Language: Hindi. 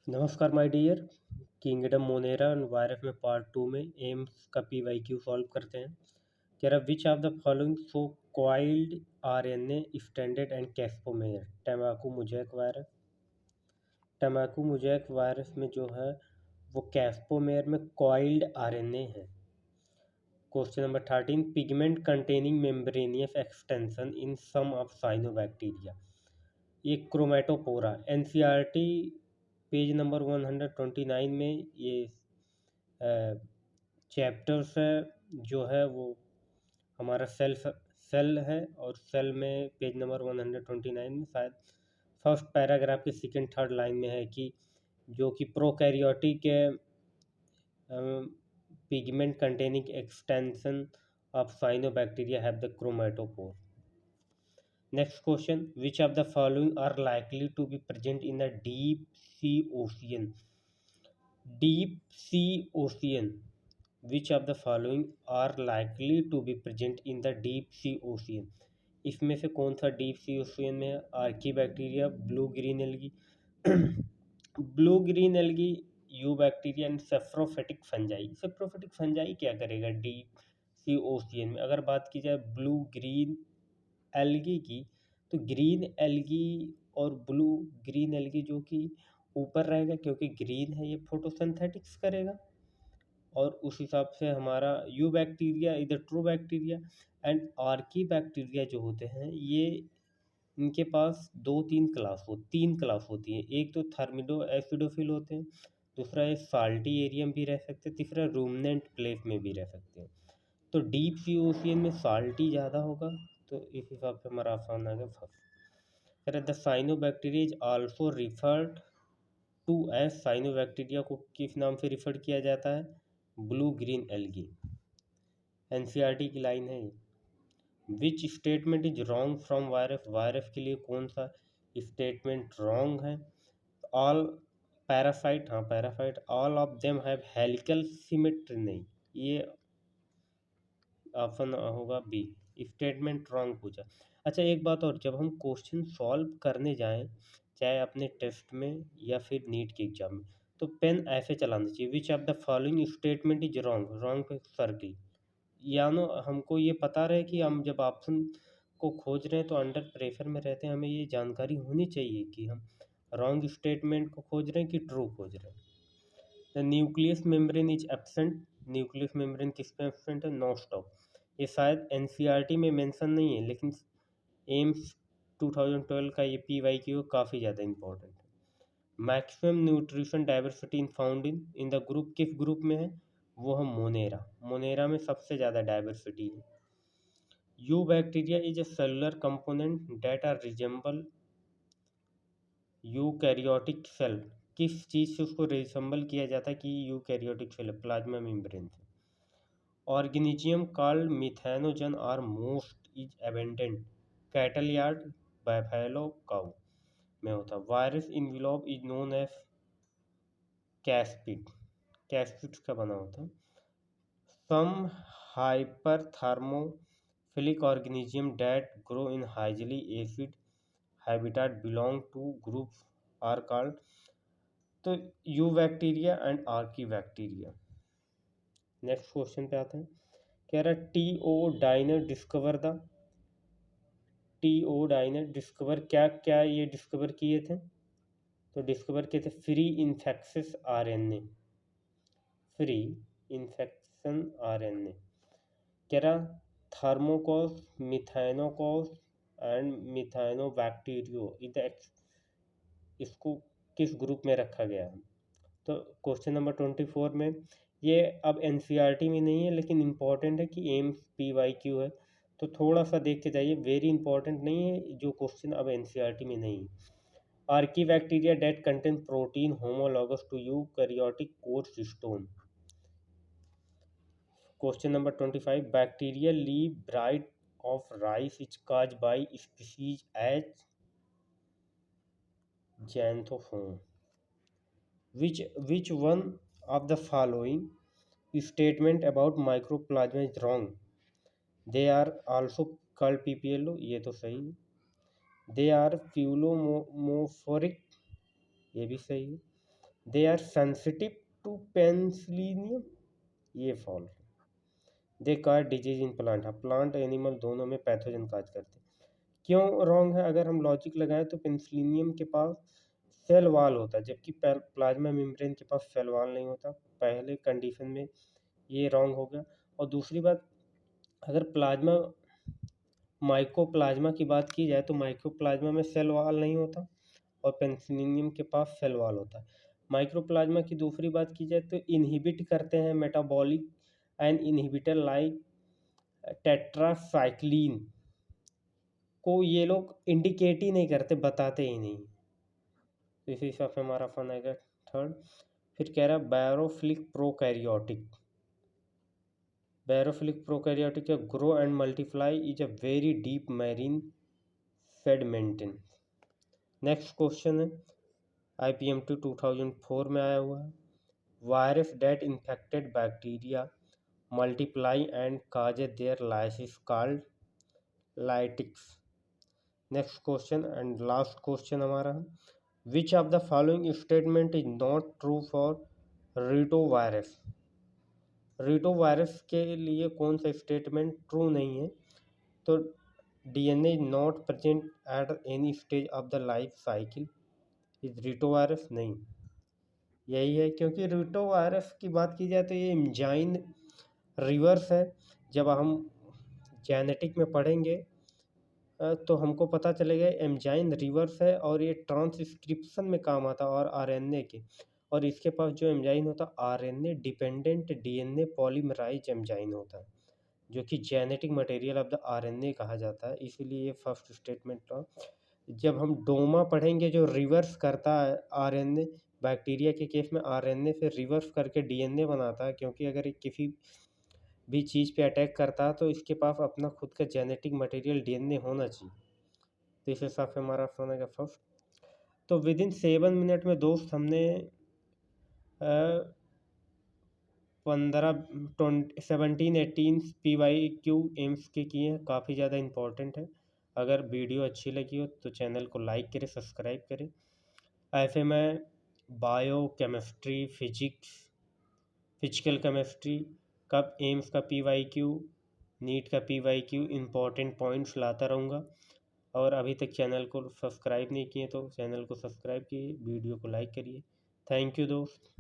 नमस्कार my dear. Kingdom monera and virus में पार्ट 2 में एम्स का पीवाईक्यू सॉल्व करते हैं। कह रहा which of the following so coiled RNA standard and capsomere. टमाकू मुजैक वायरस में जो है वो कैस्पोमेयर में कॉइल्ड आरएनए है। Question number 13, pigment containing membranous extension in some of cyanobacteria. ये क्रोमेटोपोरा एनसीईआरटी पेज नंबर 129 में ये चैप्टर्स है जो है वो हमारा सेल है। और सेल में पेज नंबर 129 में शायद फर्स्ट पैराग्राफ के सेकेंड थर्ड लाइन में है कि जो कि prokaryotic pigment containing extension of cyanobacteria have the chromatophore. Next question, which of the following are likely to be present in the deep sea ocean? Deep sea ocean. Which of the following are likely to be present in the deep sea ocean? इसमें से कौन सा डीप सी ओशियन में है? Archaebacteria, blue green algae blue green algae, eubacteria and saprophytic fungi. Saprophytic fungi क्या करेगा डीप सी ओशियन में? अगर बात की जाए ब्लू ग्रीन एल्गी की, तो ग्रीन एल्गी और ब्लू ग्रीन एल्गी जो कि ऊपर रहेगा क्योंकि ग्रीन है, ये फोटोसिंथेटिक्स करेगा। और उस हिसाब से हमारा यू बैक्टीरिया इधर true bacteria and Archie bacteria जो होते हैं ये इनके पास तीन क्लास होती है। एक तो थर्मिडो एसिडोफिल होते हैं, दूसरा है साल्टी एरियम भी रह सकते हैं, तीसरा रूमिनेंट प्लेस में भी रह सकते हैं। तो डीप सी ओशियन में साल्टी ज़्यादा होगा, तो इस हिसाब से हमारा आसान आ गया first. The cyanobacteria is also referred to as, साइनोबैक्टीरिया को किस नाम से रिफर किया जाता है? Blue green algae. एनसीईआरटी की लाइन है। Which statement is wrong from virus? Virus के लिए कौन सा स्टेटमेंट रॉन्ग है? ऑल पैरासाइट, हाँ parasite, all of them have helical symmetry, नहीं, ये ऑप्शन होगा बी, स्टेटमेंट रॉन्ग पूछा। अच्छा एक बात और, जब हम क्वेश्चन सॉल्व करने जाएं चाहे अपने टेस्ट में या फिर नीट के एग्जाम में, तो पेन ऐसे चलाना चाहिए, विच of the following statement is wrong, wrong पे सर्किल। यानो हमको ये पता रहे कि हम जब ऑप्शन को खोज रहे हैं तो अंडर प्रेशर में रहते हैं, हमें ये जानकारी होनी चाहिए कि हम रॉन्ग स्टेटमेंट को खोज रहे हैं कि ट्रू खोज रहे हैं। The nucleus membrane is absent, nucleus membrane किस पे एब्सेंट है? नॉस्टॉप। ये शायद एनसीईआरटी में मेंशन नहीं है, लेकिन एम्स 2012 का ये पीवाईक्यू काफ़ी ज़्यादा इंपॉर्टेंट है। Maximum nutrition diversity in found in the group, किस ग्रुप में है? वो है मोनेरा। मोनेरा में सबसे ज़्यादा डाइवर्सिटी है। Eubacteria is a cellular component that are resemble eukaryotic cell, किस चीज़ से उसको रिजेंबल किया जाता है कि यूकैरियोटिक सेल? प्लाज्मा मेम्ब्रेन से। Organism called methanogen are most is abundant, cattle yard, buffalo, cow में होता है। Virus envelope is known as capsid, capsid का बना होता है। Some hyperthermophilic organism that grow in highly acid habitat belong to group are called, तो eubacteria and archaebacteria. Next question पे आते हैं। कह रहा है T O Diener discover the, T O Diener discover क्या क्या ये डिस्कवर किए थे? तो डिस्कवर किए थे free infectious RNA, free infection RNA. कह रहा थर्मोकोस, मिथाइनोकोस एंड मिथाइनोबैक्टीरियो, इसको किस ग्रुप में रखा गया है? तो क्वेश्चन नंबर 24 में, ये अब एनसीईआरटी में नहीं है लेकिन इम्पॉर्टेंट है कि एम्स पीवाईक्यू है, तो थोड़ा सा देख के जाइए, वेरी इंपॉर्टेंट नहीं है जो क्वेश्चन अब एनसीईआरटी में नहीं है। Archaebacteria that contain protein homologous to eukaryotic course stone. Question number 25, bacteria leaf blight of rice is cause by species as Xanthomonas. Which one of the following statement about mycoplasma is wrong? They are also called PPLO, ये तो सही है। They are phyllomophoric, ये भी सही है। They are sensitive to penicillium, ये false. They cause disease in plant, हाँ प्लांट एनिमल दोनों में पैथोजन काज करते हैं। क्यों रॉन्ग है? अगर हम लॉजिक लगाएं तो पेनिसिलियम के पास सेल वाल होता है, जबकि प्लाज्मा मेम्ब्रेन के पास सेल वाल नहीं होता। पहले कंडीशन में ये रॉन्ग हो गया। और दूसरी बात, अगर प्लाज्मा माइकोप्लाज्मा की बात की जाए तो माइक्रोप्लाज्मा में सेल वॉल नहीं होता और पेनिसिलियम के पास सेल वॉल होता है। माइक्रोप्लाज्मा की दूसरी बात की जाए तो इनहिबिट करते हैं metabolic and inhibitor like tetracycline को, ये लोग इंडिकेट ही नहीं करते, बताते ही नहीं। तो इसी हिसाब से हमारा फन आएगा थर्ड। फिर कह रहा है barophilic prokaryotic, barophilic prokaryotic grow and multiply is a very deep marine sediment. Next question है IPMT 2004 में आया हुआ है। Virus that infected bacteria multiply and cause their lysis called lytics. Next question and last question हमारा है, which of the following statement is not true for retrovirus. Retrovirus के लिए कौन सा स्टेटमेंट ट्रू नहीं है? तो DNA is not present at any stage of the life cycle is retrovirus, नहीं यही है, क्योंकि रीटो वायरस की बात की जाए तो ये एंजाइन रिवर्स है। जब हम जेनेटिक में पढ़ेंगे तो हमको पता चलेगा एंजाइन रिवर्स है और ये ट्रांसक्रिप्शन में काम आता है और RNA के, और इसके पास जो एंजाइन होता है RNA डिपेंडेंट DNA पॉलीमराइज एंजाइन होता है, जो कि genetic material of the RNA कहा जाता है। इसीलिए ये फर्स्ट स्टेटमेंट था। जब हम डोमा पढ़ेंगे जो रिवर्स करता है RNA, बैक्टीरिया के केस में RNA से रिवर्स करके DNA बनाता है, क्योंकि अगर ये किसी भी चीज़ पे अटैक करता है तो इसके पास अपना खुद का जेनेटिक मटेरियल DNA होना चाहिए। तो इस हिसाब से हमारा ऑप्शन आएगा फर्स्ट। तो विद इन 7 मिनट में दोस्त हमने 17-18 PYQ एम्स के किए हैं, काफ़ी ज़्यादा इंपॉर्टेंट है। अगर वीडियो अच्छी लगी हो तो चैनल को लाइक करें, सब्सक्राइब करें। ऐसे मैं बायो केमिस्ट्री, फिजिकल केमिस्ट्री का एम्स का PYQ, नीट का PYQ इंपॉर्टेंट पॉइंट्स लाता रहूँगा। और अभी तक चैनल को सब्सक्राइब नहीं किए तो चैनल को सब्सक्राइब कीजिए, वीडियो को लाइक करिए। थैंक यू दोस्त।